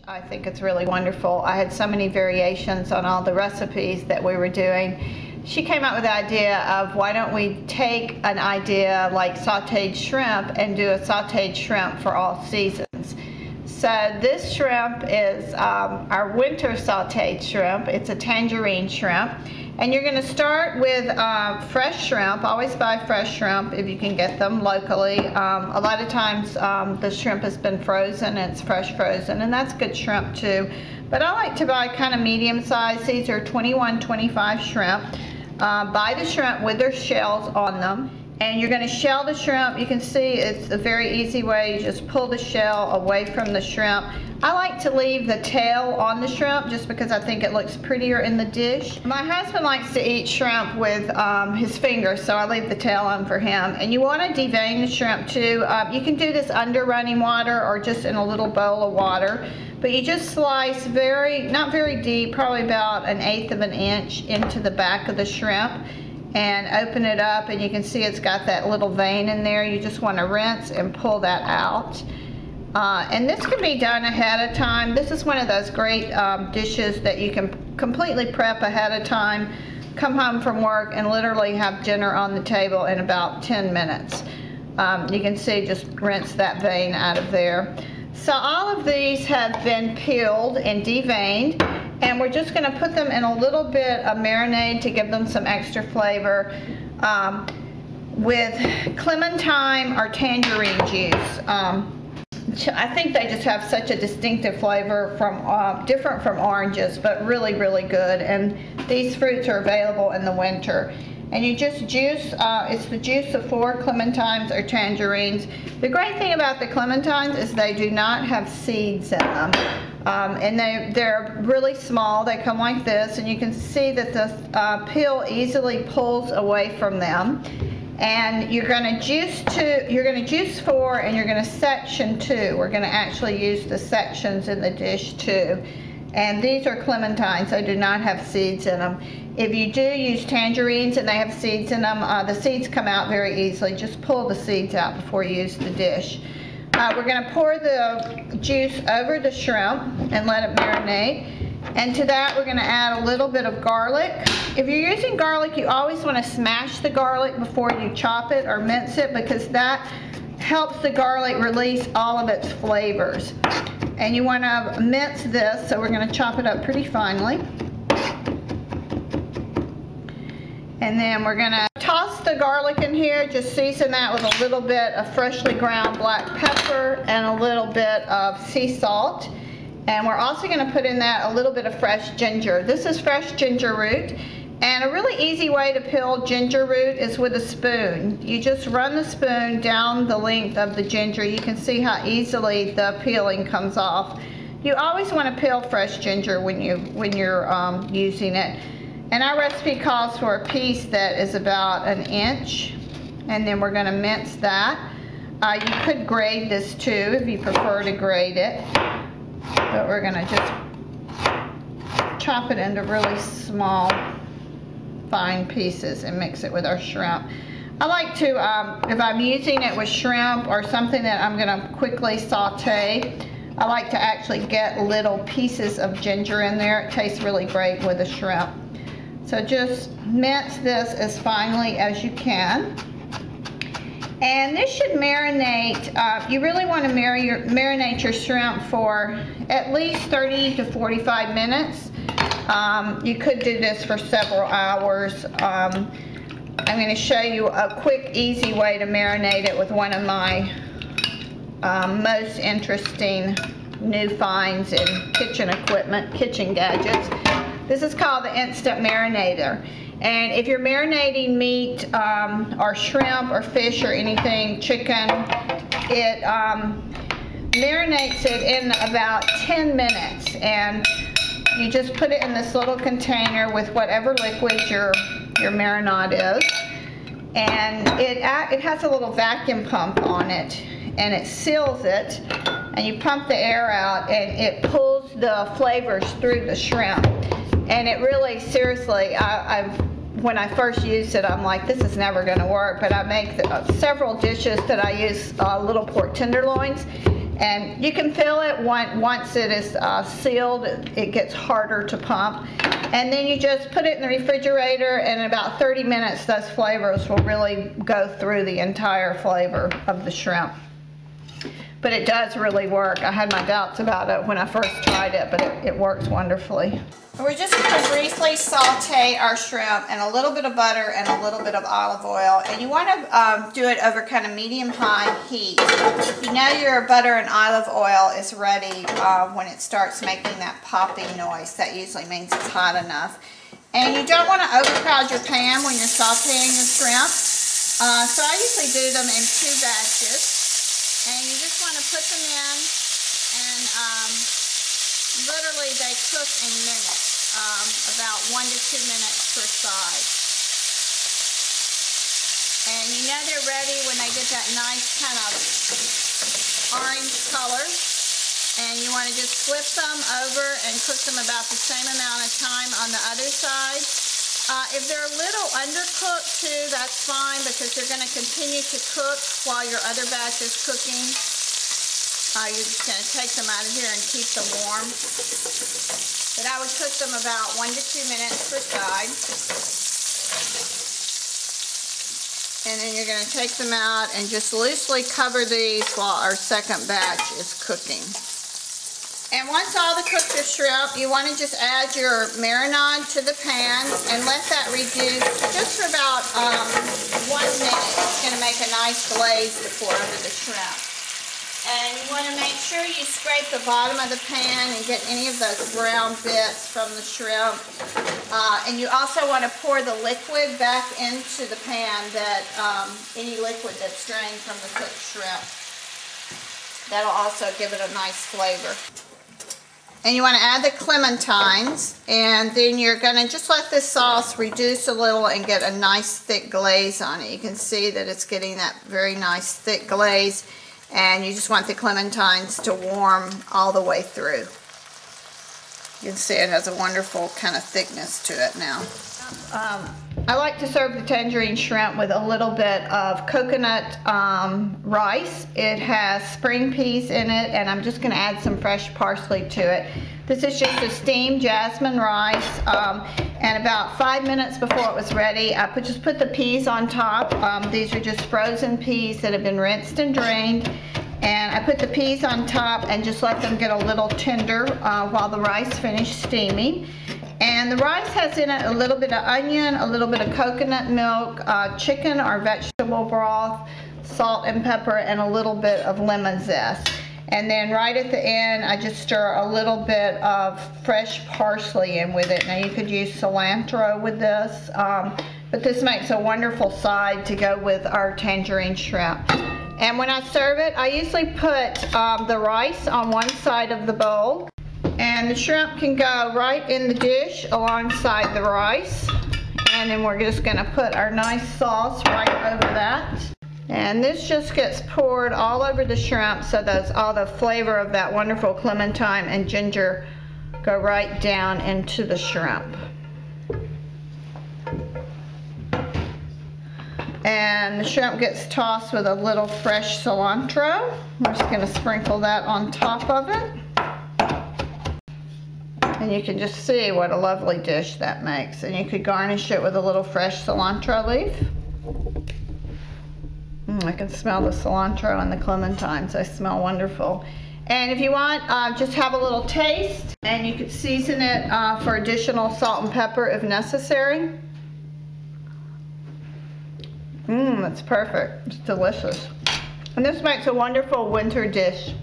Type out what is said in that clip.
I think it's really wonderful. I had so many variations on all the recipes that we were doing. She came up with the idea of why don't we take an idea like sauteed shrimp and do a sauteed shrimp for all seasons. So this shrimp is our winter sauteed shrimp. It's a tangerine shrimp. And you're going to start with fresh shrimp. Always buy fresh shrimp if you can get them locally. A lot of times the shrimp has been frozen and it's fresh frozen, and that's good shrimp too. But I like to buy kind of medium size. These are 21, 25 shrimp. Buy the shrimp with their shells on them. And you're going to shell the shrimp. You can see it's a very easy way. You just pull the shell away from the shrimp. I like to leave the tail on the shrimp just because I think it looks prettier in the dish. My husband likes to eat shrimp with his fingers, so I leave the tail on for him. And you want to devein the shrimp too. You can do this under running water or just in a little bowl of water. But you just slice not very deep, probably about 1/8 of an inch into the back of the shrimp. And open it up, and you can see it's got that little vein in there. You just want to rinse and pull that out. And this can be done ahead of time. This is one of those great dishes that you can completely prep ahead of time, come home from work, and literally have dinner on the table in about 10 minutes. You can see, just rinse that vein out of there. So all of these have been peeled and deveined, and we're just going to put them in a little bit of marinade to give them some extra flavor with clementine or tangerine juice. I think they just have such a distinctive flavor, different from oranges, but really, really good. And these fruits are available in the winter. And you just juice, it's the juice of 4 clementines or tangerines. The great thing about the clementines is they do not have seeds in them. And they're really small. They come like this, and you can see that the peel easily pulls away from them. And you're going to juice 4, and you're going to section 2. We're going to actually use the sections in the dish too. And these are clementines, so do not have seeds in them. If you do use tangerines and they have seeds in them, the seeds come out very easily. Just pull the seeds out before you use the dish. We're going to pour the juice over the shrimp and let it marinate. And to that we're going to add a little bit of garlic. If you're using garlic, you always want to smash the garlic before you chop it or mince it, because that helps the garlic release all of its flavors. And you want to mince this, so we're going to chop it up pretty finely. And then we're going to toss the garlic in here, just season that with a little bit of freshly ground black pepper and a little bit of sea salt. And we're also going to put in that a little bit of fresh ginger. This is fresh ginger root. And a really easy way to peel ginger root is with a spoon. You just run the spoon down the length of the ginger. You can see how easily the peeling comes off. You always want to peel fresh ginger when you're using it. And our recipe calls for a piece that is about 1 inch. And then we're going to mince that. You could grate this too if you prefer to grate it. But we're going to just chop it into really small, fine pieces and mix it with our shrimp. I like to, if I'm using it with shrimp or something that I'm going to quickly saute, I like to actually get little pieces of ginger in there. It tastes really great with the shrimp. So just mince this as finely as you can. And this should marinate, you really want to marinate your shrimp for at least 30 to 45 minutes. You could do this for several hours. I'm going to show you a quick, easy way to marinate it with one of my most interesting new finds in kitchen equipment, kitchen gadgets. This is called the Instant Marinator. And if you're marinating meat or shrimp or fish or anything, chicken, it marinates it in about 10 minutes. And you just put it in this little container with whatever liquid your marinade is. And it has a little vacuum pump on it, and it seals it. And you pump the air out, and it pulls the flavors through the shrimp. And it really, seriously, when I first used it, I'm like, this is never going to work. But I make several dishes that I use little pork tenderloins, And you can feel it once it is sealed, it gets harder to pump. And then you just put it in the refrigerator, and in about 30 minutes those flavors will really go through the entire flavor of the shrimp. But it does really work. I had my doubts about it when I first tried it, but it works wonderfully. We're just going to briefly saute our shrimp in a little bit of butter and a little bit of olive oil. And you want to do it over kind of medium-high heat. You know your butter and olive oil is ready when it starts making that popping noise. That usually means it's hot enough. And you don't want to overcrowd your pan when you're sauteing your shrimp. So I usually do them in 2 batches. And you just want to put them in, and literally they cook in minutes, about 1 to 2 minutes per side. And you know they're ready when they get that nice kind of orange color. And you want to just flip them over and cook them about the same amount of time on the other side. If they're a little undercooked too, that's fine, because you're going to continue to cook while your other batch is cooking. You're just going to take them out of here and keep them warm. But I would cook them about 1 to 2 minutes per side. And then you're going to take them out and just loosely cover these while our second batch is cooking. And once all the cooked are shrimp, you want to just add your marinade to the pan and let that reduce just for about 1 minute. It's going to make a nice glaze to pour over the shrimp. And you want to make sure you scrape the bottom of the pan and get any of those brown bits from the shrimp. And you also want to pour the liquid back into the pan, that any liquid that's drained from the cooked shrimp. That'll also give it a nice flavor. And you want to add the clementines, and then you're going to just let this sauce reduce a little and get a nice thick glaze on it. You can see that it's getting that very nice thick glaze, and you just want the clementines to warm all the way through. You can see it has a wonderful kind of thickness to it now. I like to serve the tangerine shrimp with a little bit of coconut rice. It has spring peas in it, and I'm just going to add some fresh parsley to it. This is just a steamed jasmine rice, and about 5 minutes before it was ready, I just put the peas on top. These are just frozen peas that have been rinsed and drained. And I put the peas on top and just let them get a little tender while the rice finished steaming. And the rice has in it a little bit of onion, a little bit of coconut milk, chicken or vegetable broth, salt and pepper, and a little bit of lemon zest. And then right at the end, I just stir a little bit of fresh parsley in with it. Now you could use cilantro with this, but this makes a wonderful side to go with our tangerine shrimp. And when I serve it, I usually put the rice on one side of the bowl, and the shrimp can go right in the dish alongside the rice. And then we're just going to put our nice sauce right over that. And this just gets poured all over the shrimp, so that all the flavor of that wonderful clementine and ginger go right down into the shrimp. And the shrimp gets tossed with a little fresh cilantro. We're just going to sprinkle that on top of it. And you can just see what a lovely dish that makes. And you could garnish it with a little fresh cilantro leaf. I can smell the cilantro and the clementines. They smell wonderful. And if you want, just have a little taste, and you could season it for additional salt and pepper if necessary. That's perfect. It's delicious. And this makes a wonderful winter dish.